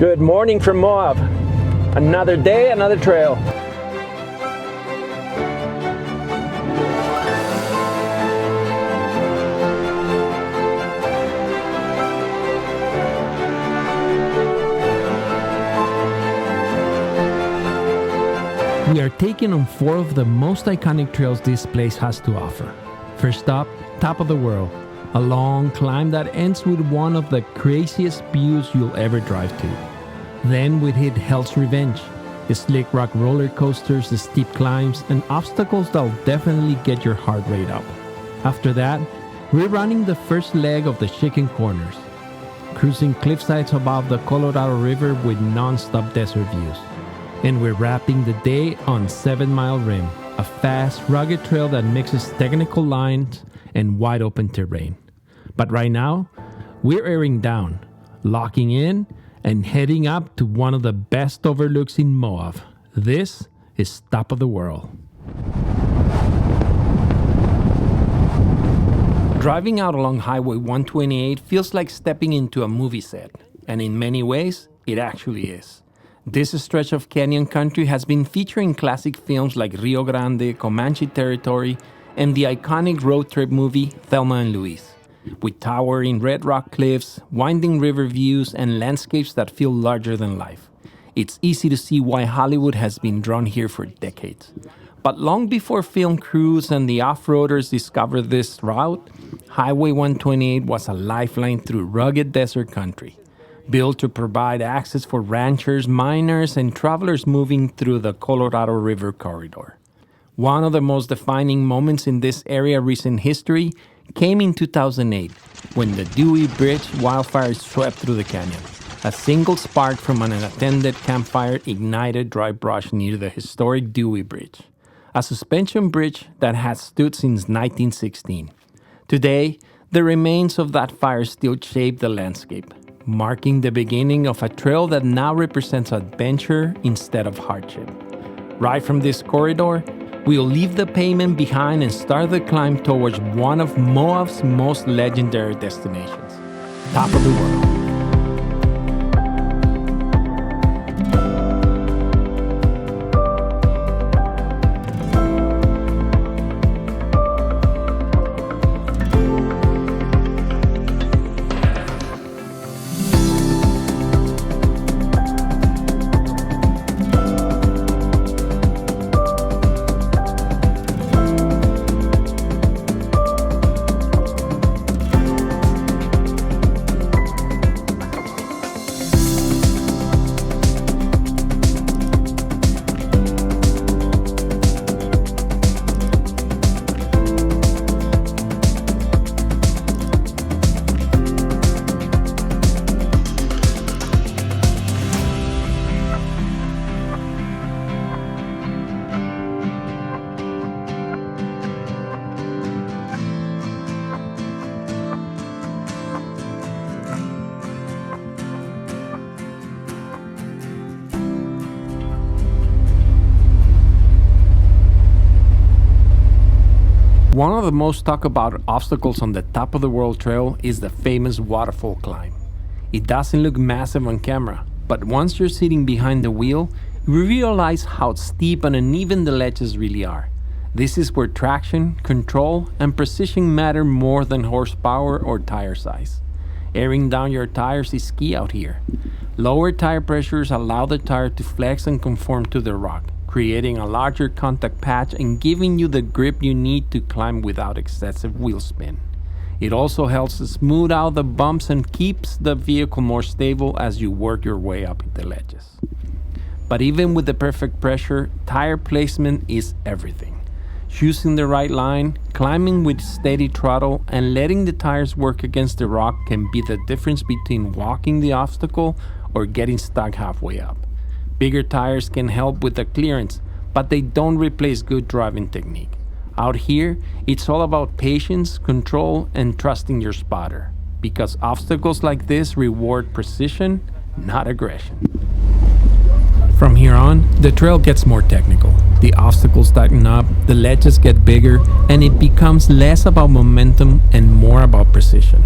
Good morning from Moab. Another day, another trail. We are taking on 4 of the most iconic trails this place has to offer. First up, top of the world, a long climb that ends with one of the craziest views you'll ever drive to. Then we hit Hell's Revenge, slick rock roller coasters, steep climbs, and obstacles that'll definitely get your heart rate up. After that, we're running the first leg of the Chicken Corners, cruising cliffsides above the Colorado River with non-stop desert views. And we're wrapping the day on 7 Mile Rim, a fast, rugged trail that mixes technical lines and wide open terrain. But right now, we're airing down, locking in, and heading up to one of the best overlooks in Moab. This is Top of the World. Driving out along Highway 128 feels like stepping into a movie set, and in many ways, it actually is. This stretch of canyon country has been featuring classic films like Rio Grande, Comanche Territory, and the iconic road trip movie Thelma and Louise, with towering red rock cliffs, winding river views, and landscapes that feel larger than life. It's easy to see why Hollywood has been drawn here for decades. But long before film crews and the off-roaders discovered this route, Highway 128 was a lifeline through rugged desert country, built to provide access for ranchers, miners, and travelers moving through the Colorado River corridor. One of the most defining moments in this area's recent history came in 2008, when the Dewey Bridge wildfire swept through the canyon. A single spark from an unattended campfire ignited dry brush near the historic Dewey Bridge, a suspension bridge that has stood since 1916. Today, the remains of that fire still shape the landscape, marking the beginning of a trail that now represents adventure instead of hardship. Right from this corridor, we'll leave the pavement behind and start the climb towards one of Moab's most legendary destinations, Top of the World. One of the most talked about obstacles on the Top of the World Trail is the famous waterfall climb. It doesn't look massive on camera, but once you're sitting behind the wheel, you realize how steep and uneven the ledges really are. This is where traction, control, and precision matter more than horsepower or tire size. Airing down your tires is key out here. Lower tire pressures allow the tire to flex and conform to the rock, creating a larger contact patch and giving you the grip you need to climb without excessive wheel spin. It also helps to smooth out the bumps and keeps the vehicle more stable as you work your way up the ledges. But even with the perfect pressure, tire placement is everything. Choosing the right line, climbing with steady throttle, and letting the tires work against the rock can be the difference between walking the obstacle or getting stuck halfway up. Bigger tires can help with the clearance, but they don't replace good driving technique. Out here, it's all about patience, control, and trusting your spotter, because obstacles like this reward precision, not aggression. From here on, the trail gets more technical. The obstacles tighten up, the ledges get bigger, and it becomes less about momentum and more about precision.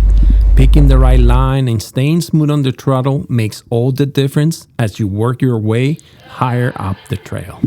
Picking the right line and staying smooth on the throttle makes all the difference as you work your way higher up the trail.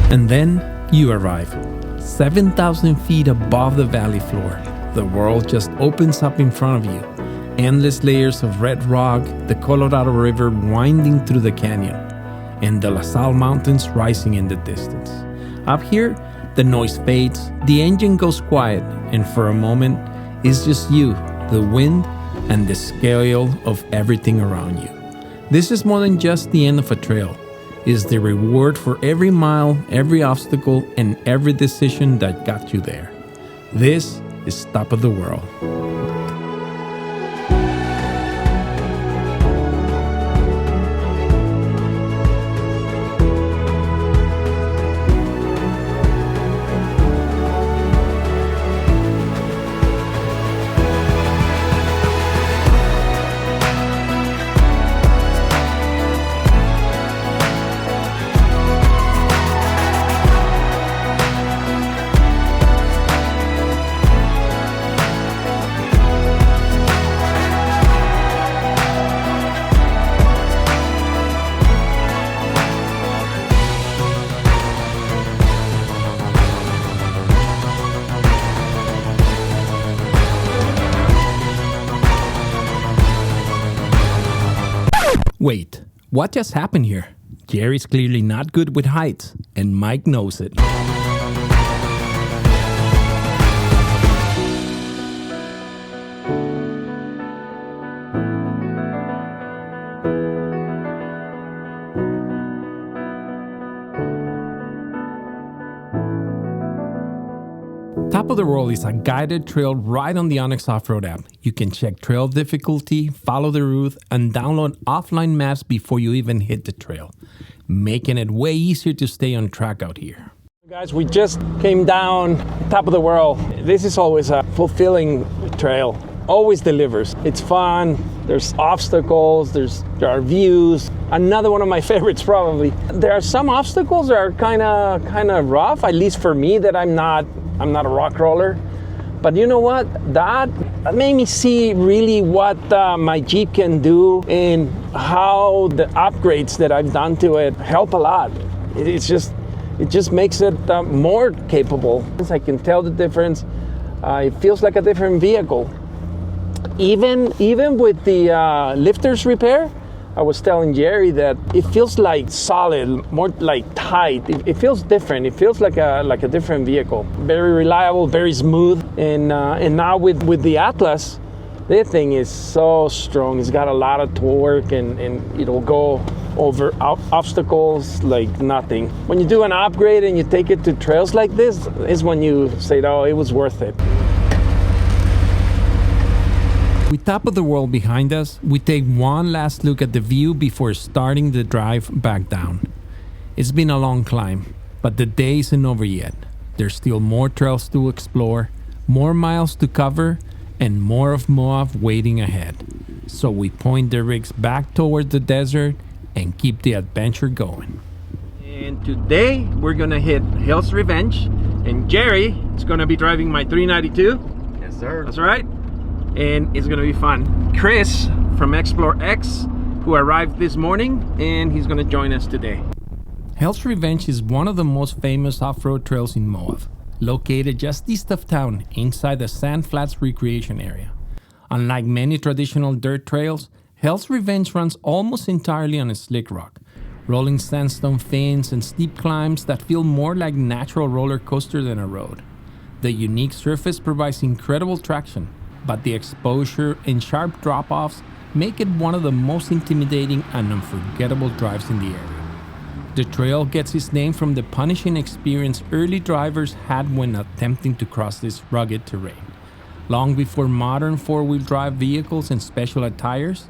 And then you arrive. 7,000 feet above the valley floor, the world just opens up in front of you. Endless layers of red rock, the Colorado River winding through the canyon, and the La Salle Mountains rising in the distance. Up here, the noise fades, the engine goes quiet, and for a moment, it's just you, the wind, and the scale of everything around you. This is more than just the end of a trail. It's the reward for every mile, every obstacle, and every decision that got you there. This is Top of the World. Wait, what just happened here? Jerry's clearly not good with heights, and Mike knows it. Top of the World is a guided trail right on the Onyx Off-Road app. You can check trail difficulty, follow the route, and download offline maps before you even hit the trail, making it way easier to stay on track out here. Guys, we just came down Top of the World. This is always a fulfilling trail. Always delivers. It's fun. There's obstacles. There are views. Another one of my favorites, probably. There are some obstacles that are kind of rough. At least for me, that I'm not a rock roller. But you know what? That made me see really what my Jeep can do and how the upgrades that I've done to it help a lot. It just makes it more capable. I can tell the difference. It feels like a different vehicle. Even with the lifters repair, I was telling Jerry that it feels like solid, more like tight. It feels different. It feels like a different vehicle. Very reliable, very smooth. And now with the Atlas, this thing is so strong. It's got a lot of torque and it'll go over obstacles like nothing. When you do an upgrade and you take it to trails like this, is when you say, oh, it was worth it. With Top of the World behind us, we take one last look at the view before starting the drive back down. It's been a long climb, but the day isn't over yet. There's still more trails to explore, more miles to cover, and more of Moab waiting ahead. So we point the rigs back towards the desert and keep the adventure going. And today we're gonna hit Hell's Revenge, and Jerry is gonna be driving my 392. Yes, sir. That's right. And it's gonna be fun. Chris from Explore X, who arrived this morning, and he's gonna join us today. Hell's Revenge is one of the most famous off-road trails in Moab, located just east of town inside the Sand Flats recreation area. Unlike many traditional dirt trails, Hell's Revenge runs almost entirely on a slick rock, rolling sandstone fins and steep climbs that feel more like natural roller coaster than a road. The unique surface provides incredible traction, but the exposure and sharp drop-offs make it one of the most intimidating and unforgettable drives in the area. The trail gets its name from the punishing experience early drivers had when attempting to cross this rugged terrain. Long before modern four-wheel drive vehicles and specialized tires,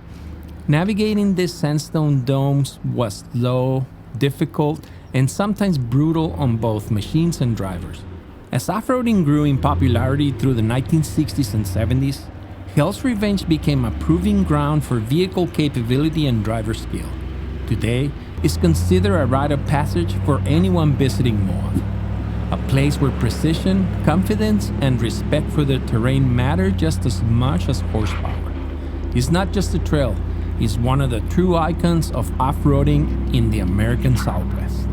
navigating these sandstone domes was slow, difficult, and sometimes brutal on both machines and drivers. As off-roading grew in popularity through the 1960s and 70s, Hell's Revenge became a proving ground for vehicle capability and driver skill. Today, it's considered a rite of passage for anyone visiting Moab, a place where precision, confidence, and respect for the terrain matter just as much as horsepower. It's not just a trail, it's one of the true icons of off-roading in the American Southwest.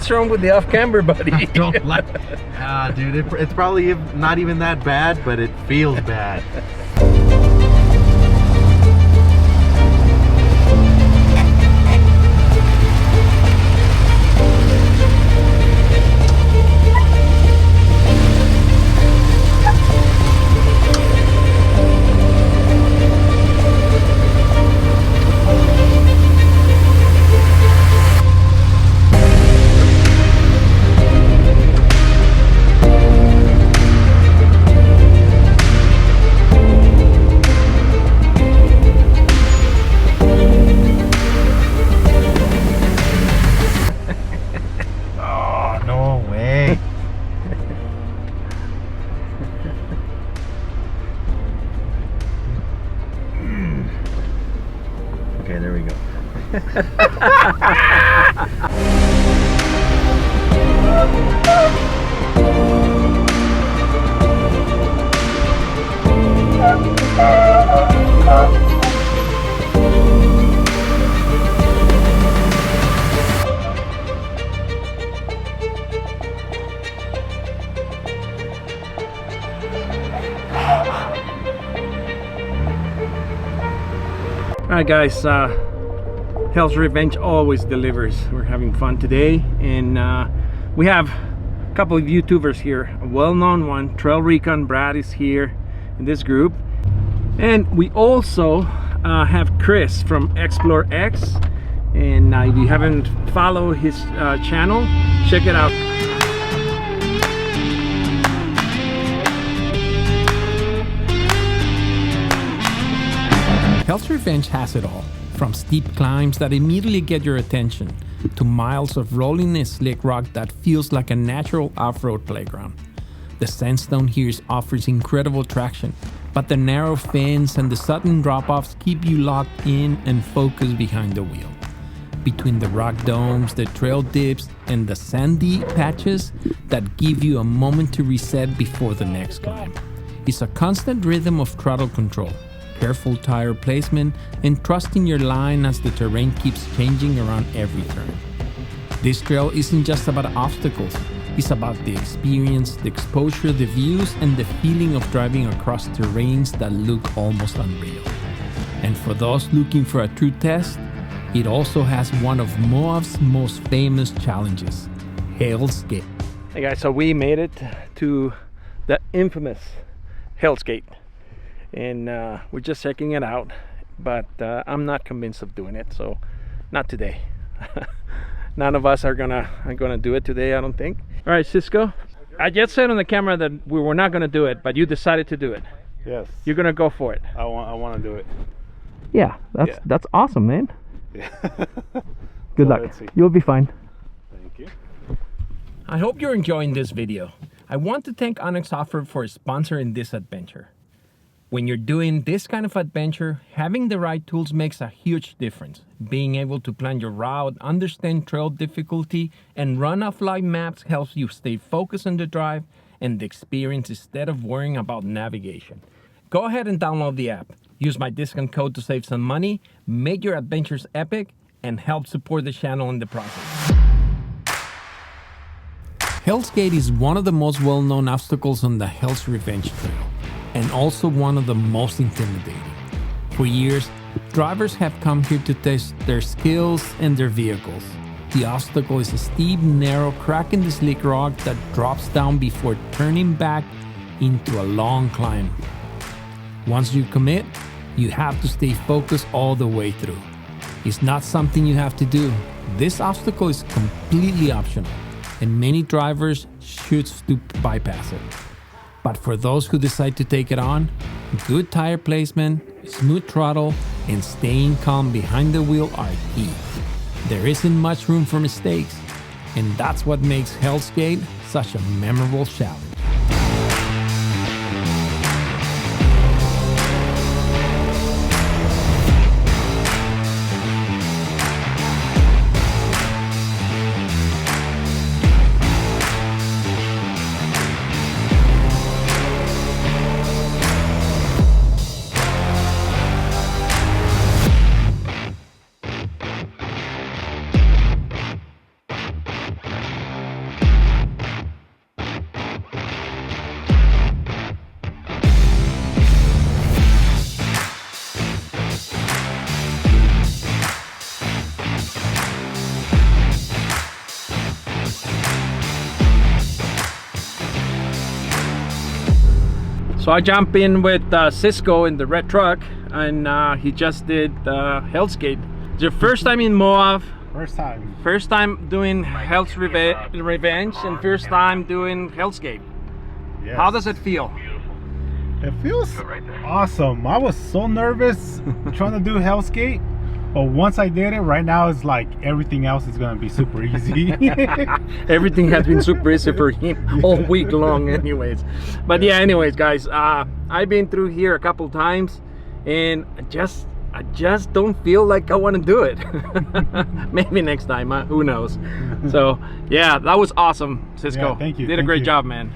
What's wrong with the off-camber, buddy? I don't like. Dude, it's probably not even that bad, but it feels bad. Okay, there we go. Alright guys, Hell's Revenge always delivers. We're having fun today, and we have a couple of YouTubers here. A well-known one, TrailRecon Brad, is here in this group, and we also have Chris from Explore X, and if you haven't followed his channel, check it out. Hell's Revenge has it all, from steep climbs that immediately get your attention, to miles of rolling and slick rock that feels like a natural off-road playground. The sandstone here offers incredible traction, but the narrow fence and the sudden drop-offs keep you locked in and focused behind the wheel. Between the rock domes, the trail dips, and the sandy patches that give you a moment to reset before the next climb, it's a constant rhythm of throttle control, careful tire placement, and trusting your line as the terrain keeps changing around every turn. This trail isn't just about obstacles, it's about the experience, the exposure, the views, and the feeling of driving across terrains that look almost unreal. And for those looking for a true test, it also has one of Moab's most famous challenges, Hell's Gate. Hey guys, so we made it to the infamous Hell's Gate, and we're just checking it out, but I'm not convinced of doing it, so not today. None of us are gonna do it today, I don't think. All right, Cisco, I just said on the camera that we were not gonna do it, but you decided to do it. Yes. You're gonna go for it. I want to do it. Yeah, that's awesome, man. Yeah. Good luck. You'll be fine. Thank you. I hope you're enjoying this video. I want to thank Onyx Offroad for sponsoring this adventure. When you're doing this kind of adventure, having the right tools makes a huge difference. Being able to plan your route, understand trail difficulty, and run offline maps helps you stay focused on the drive and the experience instead of worrying about navigation. Go ahead and download the app. Use my discount code to save some money, make your adventures epic, and help support the channel in the process. Hell's Gate is one of the most well-known obstacles on the Hell's Revenge Trail, and also one of the most intimidating. For years, drivers have come here to test their skills and their vehicles. The obstacle is a steep, narrow crack in the slick rock that drops down before turning back into a long climb. Once you commit, you have to stay focused all the way through. It's not something you have to do. This obstacle is completely optional, and many drivers should stoop to bypass it. But for those who decide to take it on, good tire placement, smooth throttle, and staying calm behind the wheel are key. There isn't much room for mistakes, and that's what makes Hell's Gate such a memorable challenge. So I jump in with Cisco in the red truck, and he just did Hell's Gate. It's your first time in Moab. First time. First time doing Hell's Revenge and first time doing Hell's Gate. Yes. How does it feel? It feels awesome. I was so nervous trying to do Hell's Gate, but once I did it, right now it's like everything else is gonna be super easy. Everything has been super easy for him all week long anyways. But yeah, anyways guys, I've been through here a couple times and I just don't feel like I want to do it. Maybe next time, who knows. So yeah, that was awesome, Cisco. Yeah, thank you. Did a great job, man.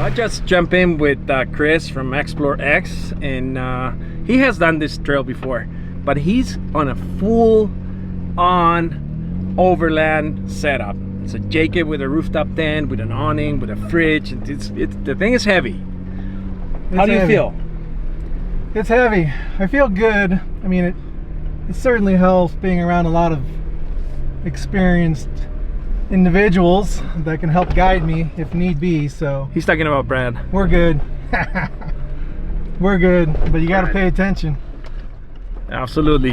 I just jump in with Chris from Explore X, and he has done this trail before, but he's on a full-on overland setup. It's a jacket with a rooftop tent, with an awning, with a fridge. The thing is heavy. How do you feel? It's heavy. I feel good. I mean, it certainly helps being around a lot of experienced individuals that can help guide me if need be. So He's talking about Brad. we're good. We're good, but you got to pay attention. Absolutely.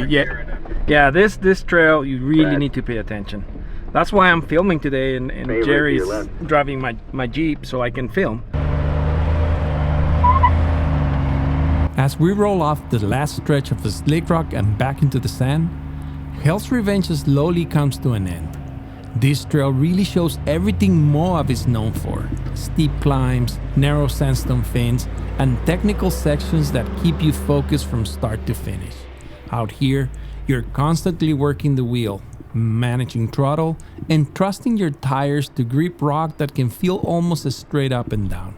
Yeah, this trail you really need to pay attention. That's why I'm filming today, and Jerry's driving my Jeep so I can film. As we roll off the last stretch of the slick rock and back into the sand, Hell's Revenge slowly comes to an end. This trail really shows everything Moab is known for: steep climbs, narrow sandstone fins, and technical sections that keep you focused from start to finish. Out here, you're constantly working the wheel, managing throttle, and trusting your tires to grip rock that can feel almost straight up and down.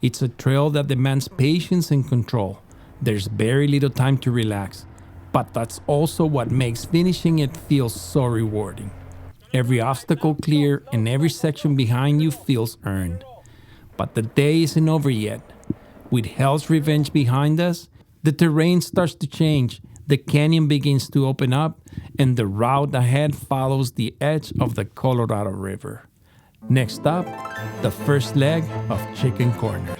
It's a trail that demands patience and control. There's very little time to relax, but that's also what makes finishing it feel so rewarding. Every obstacle clear and every section behind you feels earned. But the day isn't over yet. With Hell's Revenge behind us, the terrain starts to change, the canyon begins to open up, and the route ahead follows the edge of the Colorado River. Next up, the first leg of Chicken Corners.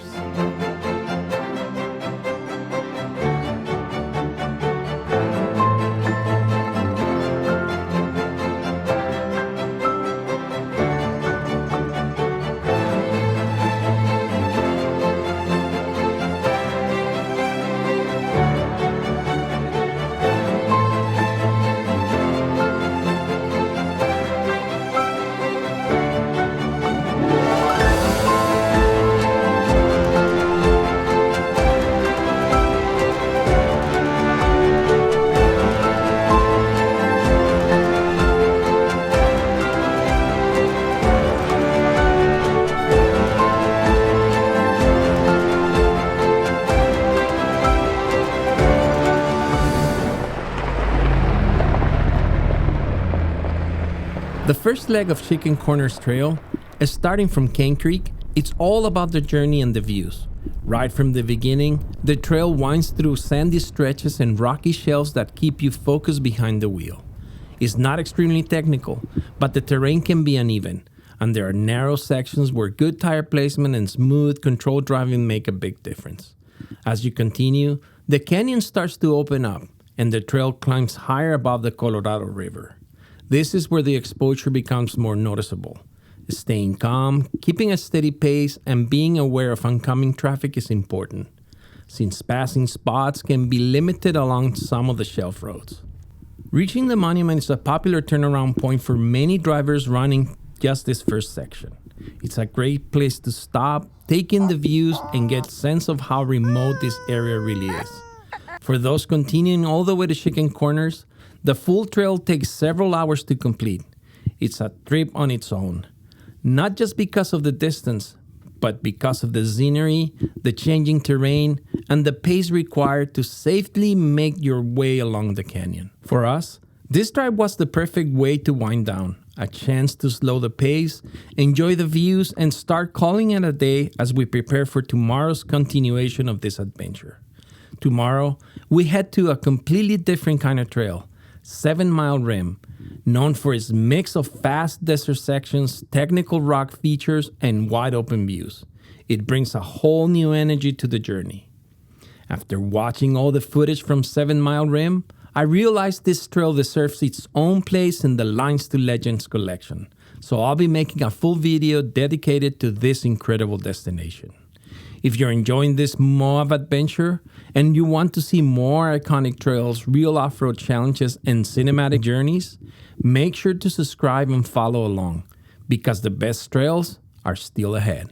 The first leg of Chicken Corners Trail is starting from Cane Creek. It's all about the journey and the views. Right from the beginning, the trail winds through sandy stretches and rocky shelves that keep you focused behind the wheel. It's not extremely technical, but the terrain can be uneven, and there are narrow sections where good tire placement and smooth, controlled driving make a big difference. As you continue, the canyon starts to open up, and the trail climbs higher above the Colorado River. This is where the exposure becomes more noticeable. Staying calm, keeping a steady pace, and being aware of oncoming traffic is important, since passing spots can be limited along some of the shelf roads. Reaching the monument is a popular turnaround point for many drivers running just this first section. It's a great place to stop, take in the views, and get a sense of how remote this area really is. For those continuing all the way to Chicken Corners, the full trail takes several hours to complete. It's a trip on its own, not just because of the distance, but because of the scenery, the changing terrain, and the pace required to safely make your way along the canyon. For us, this drive was the perfect way to wind down, a chance to slow the pace, enjoy the views, and start calling it a day as we prepare for tomorrow's continuation of this adventure. Tomorrow, we head to a completely different kind of trail, 7 Mile Rim, known for its mix of fast desert sections, technical rock features, and wide open views. It brings a whole new energy to the journey. After watching all the footage from 7 Mile Rim, I realized this trail deserves its own place in the Lines to Legends collection, so I'll be making a full video dedicated to this incredible destination. If you're enjoying this Moab adventure and you want to see more iconic trails, real off-road challenges, and cinematic journeys, make sure to subscribe and follow along, because the best trails are still ahead.